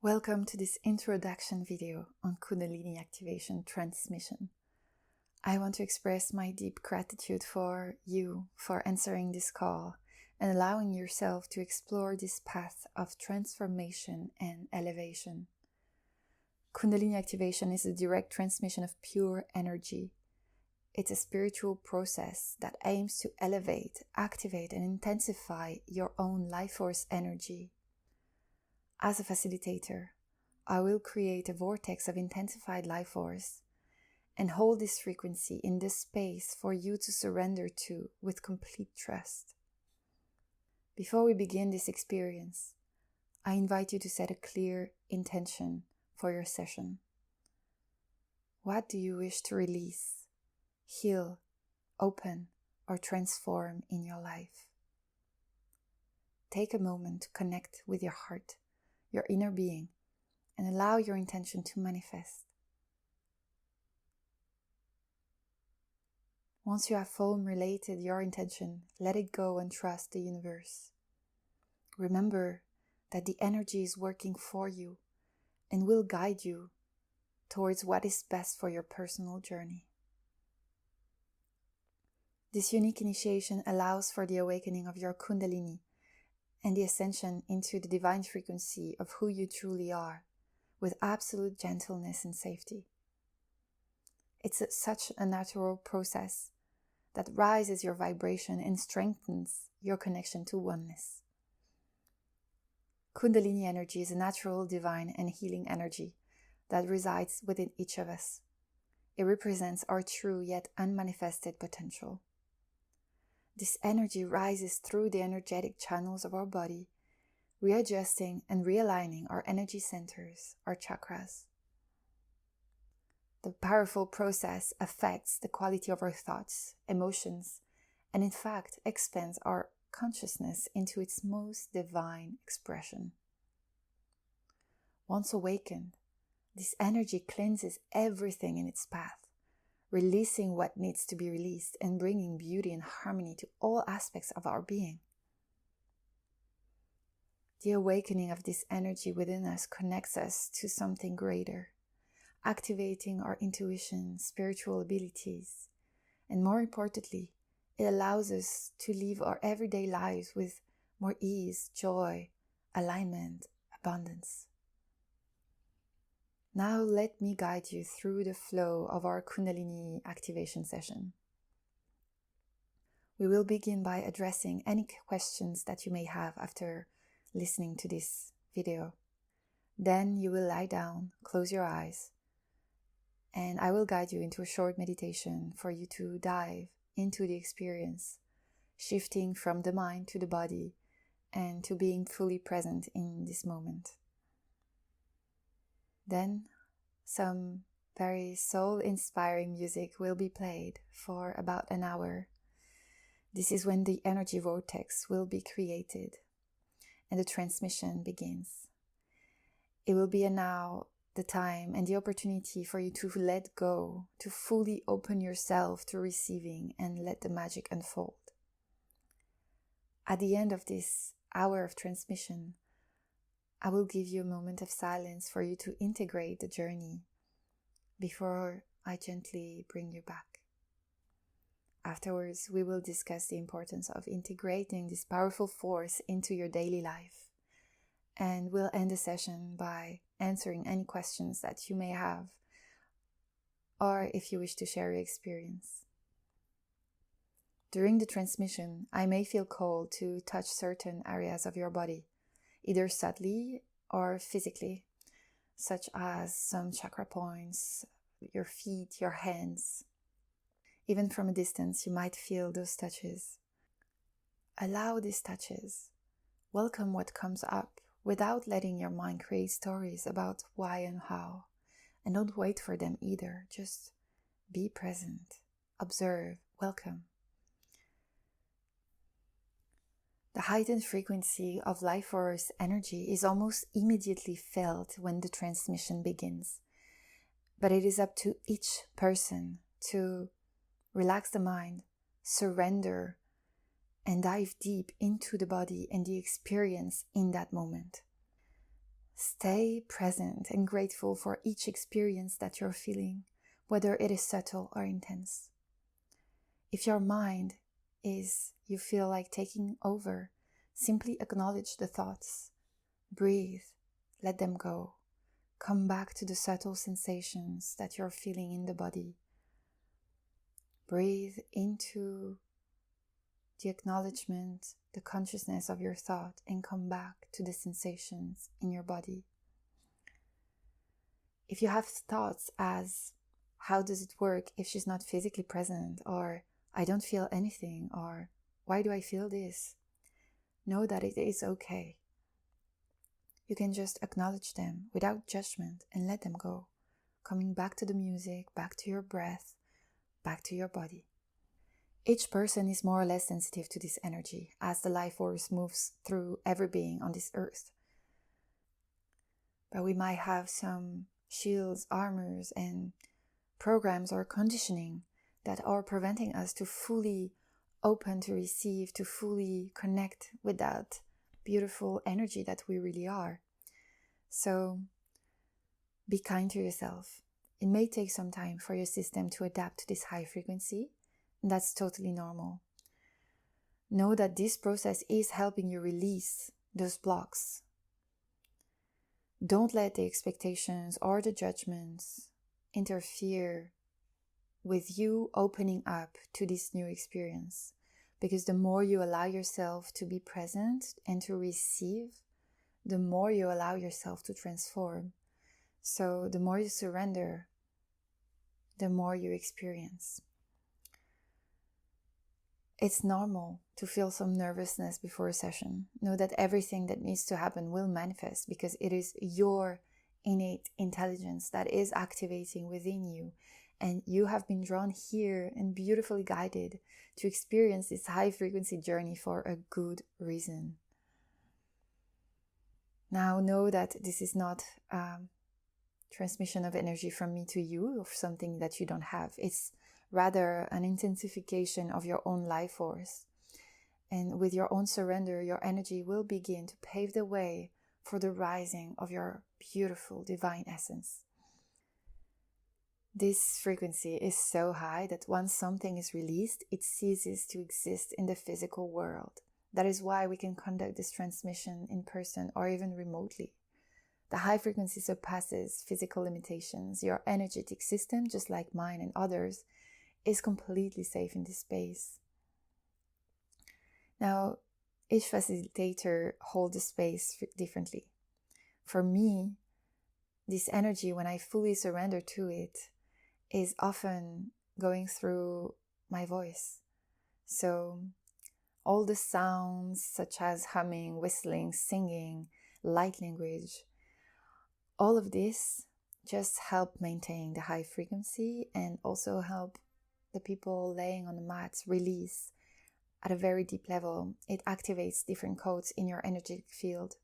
Welcome to this introduction video on Kundalini activation transmission. I want to express my deep gratitude for you for answering this call and allowing yourself to explore this path of transformation and elevation. Kundalini activation is a direct transmission of pure energy. It's a spiritual process that aims to elevate, activate, and intensify your own life force energy. As a facilitator, I will create a vortex of intensified life force and hold this frequency in this space for you to surrender to with complete trust. Before we begin this experience, I invite you to set a clear intention for your session. What do you wish to release, heal, open, or transform in your life? Take a moment to connect with your heart, your inner being, and allow your intention to manifest. Once you have formulated your intention, let it go and trust the universe. Remember that the energy is working for you and will guide you towards what is best for your personal journey. This unique initiation allows for the awakening of your Kundalini and the ascension into the divine frequency of who you truly are, with absolute gentleness and safety. It's such a natural process that rises your vibration and strengthens your connection to oneness. Kundalini energy is a natural, divine, and healing energy that resides within each of us. It represents our true yet unmanifested potential. This energy rises through the energetic channels of our body, readjusting and realigning our energy centers, our chakras. The powerful process affects the quality of our thoughts, emotions, and in fact expands our consciousness into its most divine expression. Once awakened, this energy cleanses everything in its path, releasing what needs to be released and bringing beauty and harmony to all aspects of our being. The awakening of this energy within us connects us to something greater, activating our intuition, spiritual abilities, and more importantly, it allows us to live our everyday lives with more ease, joy, alignment, abundance. Now let me guide you through the flow of our Kundalini activation session. We will begin by addressing any questions that you may have after listening to this video. Then you will lie down, close your eyes, and I will guide you into a short meditation for you to dive into the experience, shifting from the mind to the body and to being fully present in this moment. Then some very soul-inspiring music will be played for about an hour. This is when the energy vortex will be created and the transmission begins. It will be now the time and the opportunity for you to let go, to fully open yourself to receiving and let the magic unfold. At the end of this hour of transmission, I will give you a moment of silence for you to integrate the journey before I gently bring you back. Afterwards, we will discuss the importance of integrating this powerful force into your daily life, and we'll end the session by answering any questions that you may have, or if you wish to share your experience. During the transmission, I may feel called to touch certain areas of your body, either subtly or physically, such as some chakra points, your feet, your hands. Even from a distance, you might feel those touches. Allow these touches. Welcome what comes up without letting your mind create stories about why and how. And don't wait for them either. Just be present, observe, welcome. The heightened frequency of life force energy is almost immediately felt when the transmission begins. But it is up to each person to relax the mind, surrender, and dive deep into the body and the experience in that moment. Stay present and grateful for each experience that you're feeling, whether it is subtle or intense. If your mind you feel like taking over, simply acknowledge the thoughts. Breathe, let them go. Come back to the subtle sensations that you're feeling in the body. Breathe into the acknowledgement, the consciousness of your thought, and come back to the sensations in your body. If you have thoughts as, how does it work if she's not physically present, or I don't feel anything, or why do I feel this? Know that it is okay. You can just acknowledge them without judgment and let them go, coming back to the music, back to your breath, back to your body. Each person is more or less sensitive to this energy as the life force moves through every being on this earth. But we might have some shields, armors, and programs or conditioning that are preventing us to fully open to receive, to fully connect with that beautiful energy that we really are. So be kind to yourself. It may take some time for your system to adapt to this high frequency, and that's totally normal. Know that this process is helping you release those blocks. Don't let the expectations or the judgments interfere with you opening up to this new experience. Because the more you allow yourself to be present and to receive, the more you allow yourself to transform. So the more you surrender, the more you experience. It's normal to feel some nervousness before a session. Know that everything that needs to happen will manifest because it is your innate intelligence that is activating within you. And you have been drawn here and beautifully guided to experience this high frequency journey for a good reason. Now know that this is not transmission of energy from me to you or something that you don't have. It's rather an intensification of your own life force. And with your own surrender, your energy will begin to pave the way for the rising of your beautiful divine essence. This frequency is so high that once something is released, it ceases to exist in the physical world. That is why we can conduct this transmission in person or even remotely. The high frequency surpasses physical limitations. Your energetic system, just like mine and others, is completely safe in this space. Now, each facilitator holds the space differently. For me, this energy, when I fully surrender to it, is often going through my voice. So all the sounds such as humming, whistling, singing, light language, all of this just help maintain the high frequency and also help the people laying on the mats release at a very deep level. It activates different codes in your energetic field.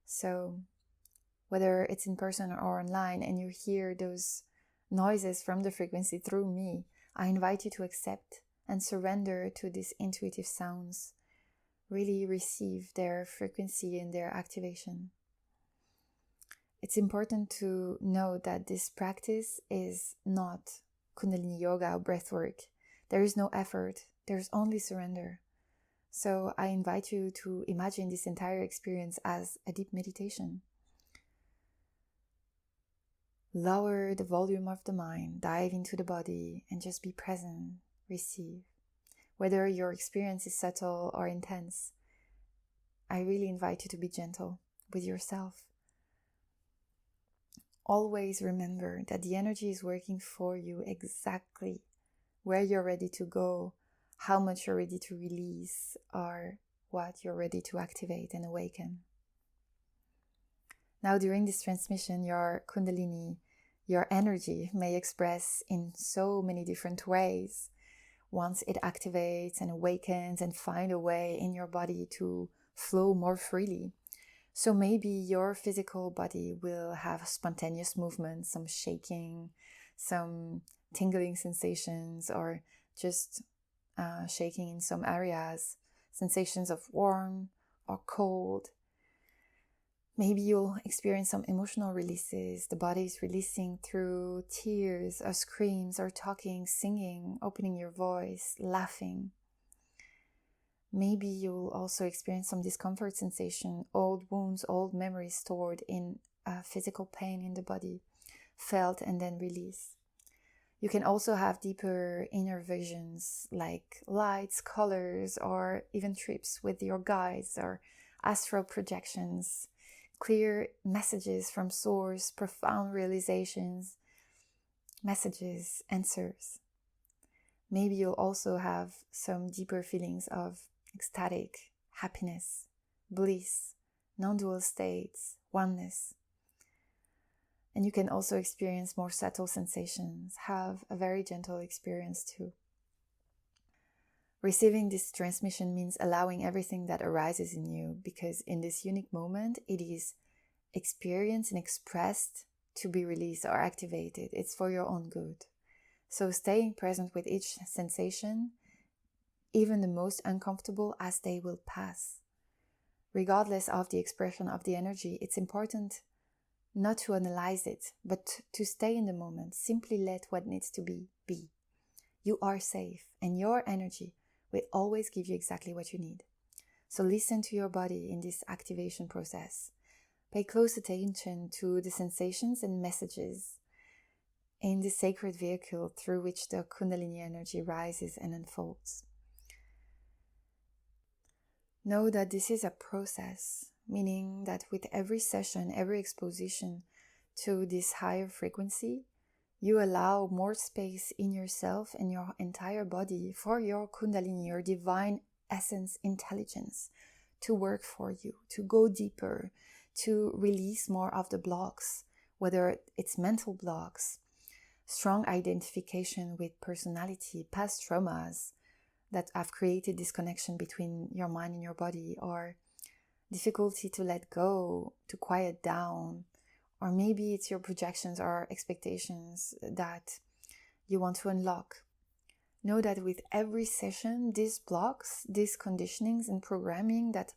So whether it's in person or online and you hear those noises from the frequency through me, I invite you to accept and surrender to these intuitive sounds. Really receive their frequency and their activation. It's important to know that this practice is not Kundalini yoga or breathwork. There is no effort, there's only surrender. So I invite you to imagine this entire experience as a deep meditation. Lower the volume of the mind, dive into the body, and just be present, receive. Whether your experience is subtle or intense, I really invite you to be gentle with yourself. Always remember that the energy is working for you exactly where you're ready to go, how much you're ready to release, or what you're ready to activate and awaken. Now, during this transmission, your Kundalini, your energy may express in so many different ways. Once it activates and awakens and find a way in your body to flow more freely. So maybe your physical body will have spontaneous movements, some shaking, some tingling sensations, or just shaking in some areas, sensations of warm or cold. Maybe you'll experience some emotional releases. The body is releasing through tears or screams or talking, singing, opening your voice, laughing. Maybe you'll also experience some discomfort sensation, old wounds, old memories stored in physical pain in the body, felt and then released. You can also have deeper inner visions like lights, colors, or even trips with your guides or astral projections, clear messages from source, profound realizations, messages, answers. Maybe you'll also have some deeper feelings of ecstatic, happiness, bliss, non-dual states, oneness. And you can also experience more subtle sensations, have a very gentle experience too. Receiving this transmission means allowing everything that arises in you, because in this unique moment, it is experienced and expressed to be released or activated. It's for your own good. So staying present with each sensation, even the most uncomfortable, as they will pass. Regardless of the expression of the energy, it's important not to analyze it, but to stay in the moment. Simply let what needs to be. You are safe, and your energy will always give you exactly what you need. So listen to your body in this activation process. Pay close attention to the sensations and messages in the sacred vehicle through which the Kundalini energy rises and unfolds. Know that this is a process, meaning that with every session, every exposition to this higher frequency, you allow more space in yourself and your entire body for your Kundalini, your divine essence intelligence, to work for you, to go deeper, to release more of the blocks, whether it's mental blocks, strong identification with personality, past traumas that have created this connection between your mind and your body, or difficulty to let go, to quiet down, or maybe it's your projections or expectations that you want to unlock. Know that with every session, these blocks, these conditionings and programming that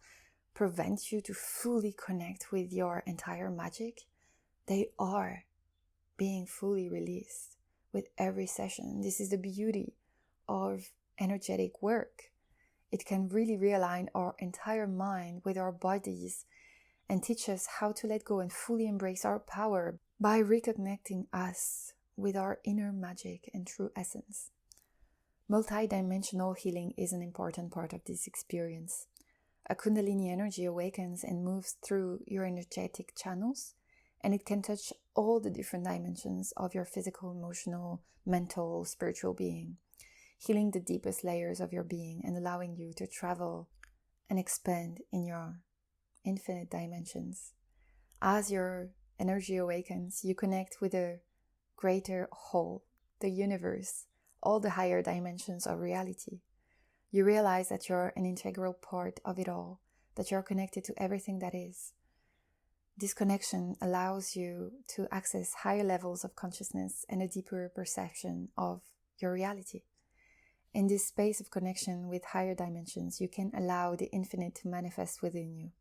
prevent you to fully connect with your entire magic, they are being fully released with every session. This is the beauty of energetic work. It can really realign our entire mind with our bodies and teach us how to let go and fully embrace our power by reconnecting us with our inner magic and true essence. Multidimensional healing is an important part of this experience. A Kundalini energy awakens and moves through your energetic channels, and it can touch all the different dimensions of your physical, emotional, mental, spiritual being, healing the deepest layers of your being and allowing you to travel and expand in your infinite dimensions. As your energy awakens, you connect with a greater whole, the universe, all the higher dimensions of reality. You realize that you're an integral part of it all, that you're connected to everything that is. This connection allows you to access higher levels of consciousness and a deeper perception of your reality. In this space of connection with higher dimensions, you can allow the infinite to manifest within you.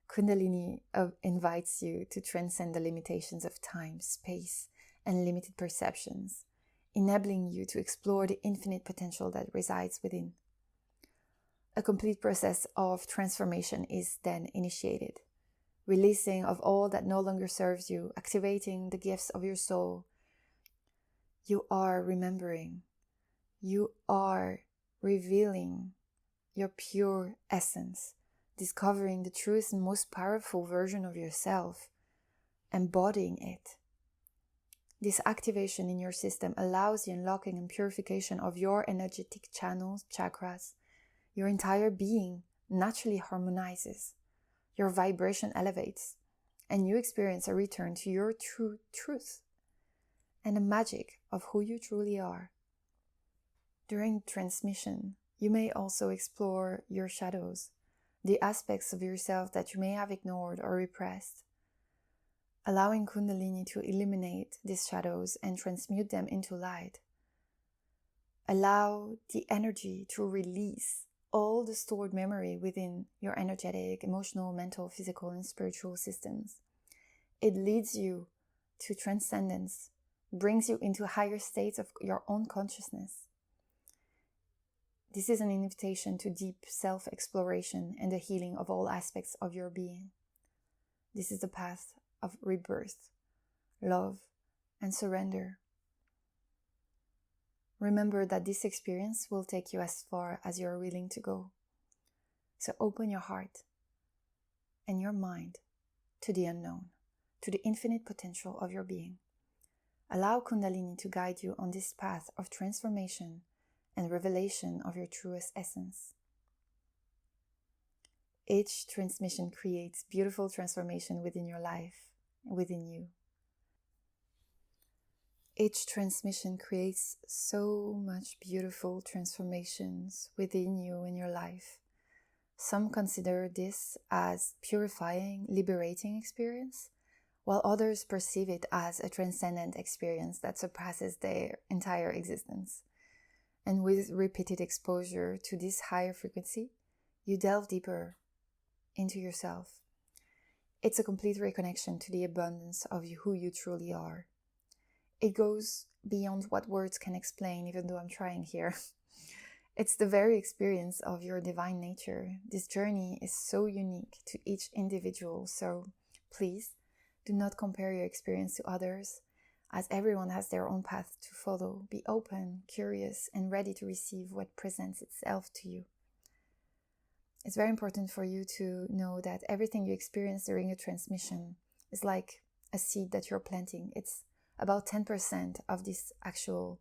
Kundalini invites you to transcend the limitations of time, space, and limited perceptions, enabling you to explore the infinite potential that resides within. A complete process of transformation is then initiated, releasing of all that no longer serves you, activating the gifts of your soul. You are remembering. You are revealing your pure essence, discovering the truest and most powerful version of yourself, embodying it. This activation in your system allows the unlocking and purification of your energetic channels, chakras. Your entire being naturally harmonizes. Your vibration elevates, and you experience a return to your true truth and the magic of who you truly are. During transmission, you may also explore your shadows, the aspects of yourself that you may have ignored or repressed, allowing Kundalini to illuminate these shadows and transmute them into light. Allow the energy to release all the stored memory within your energetic, emotional, mental, physical, and spiritual systems. It leads you to transcendence, brings you into higher states of your own consciousness. This is an invitation to deep self-exploration and the healing of all aspects of your being. This is the path of rebirth, love, and surrender. Remember that this experience will take you as far as you are willing to go. So open your heart and your mind to the unknown, to the infinite potential of your being. Allow Kundalini to guide you on this path of transformation and revelation of your truest essence. Each transmission creates beautiful transformation within your life, within you. Each transmission creates so much beautiful transformations within you in your life. Some consider this as purifying, liberating experience, while others perceive it as a transcendent experience that surpasses their entire existence. And with repeated exposure to this higher frequency, you delve deeper into yourself. It's a complete reconnection to the abundance of who you truly are. It goes beyond what words can explain, even though I'm trying here. It's the very experience of your divine nature. This journey is so unique to each individual, so please do not compare your experience to others, as everyone has their own path to follow. Be open, curious, and ready to receive what presents itself to you. It's very important for you to know that everything you experience during a transmission is like a seed that you're planting. It's about 10% of this actual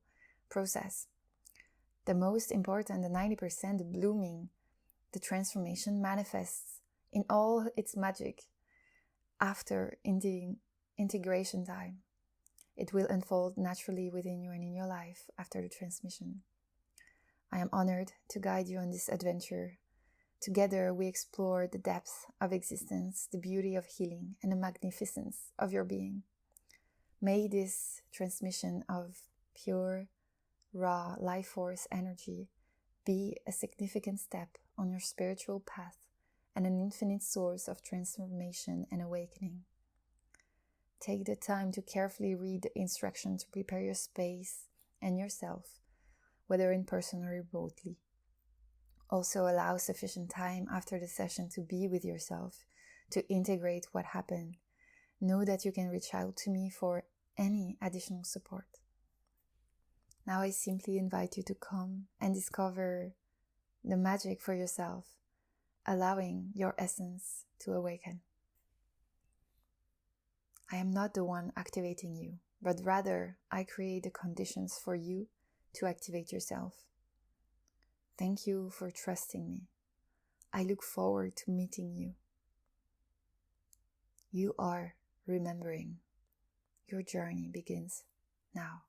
process. The most important, the 90%, the blooming, the transformation manifests in all its magic after in the integration time. It will unfold naturally within you and in your life after the transmission. I am honored to guide you on this adventure. Together we explore the depth of existence, the beauty of healing, and the magnificence of your being. May this transmission of pure, raw, life force energy be a significant step on your spiritual path and an infinite source of transformation and awakening. Take the time to carefully read the instructions to prepare your space and yourself, whether in person or remotely. Also allow sufficient time after the session to be with yourself, to integrate what happened. Know that you can reach out to me for any additional support. Now I simply invite you to come and discover the magic for yourself, allowing your essence to awaken. I am not the one activating you, but rather I create the conditions for you to activate yourself. Thank you for trusting me. I look forward to meeting you. You are remembering. Your journey begins now.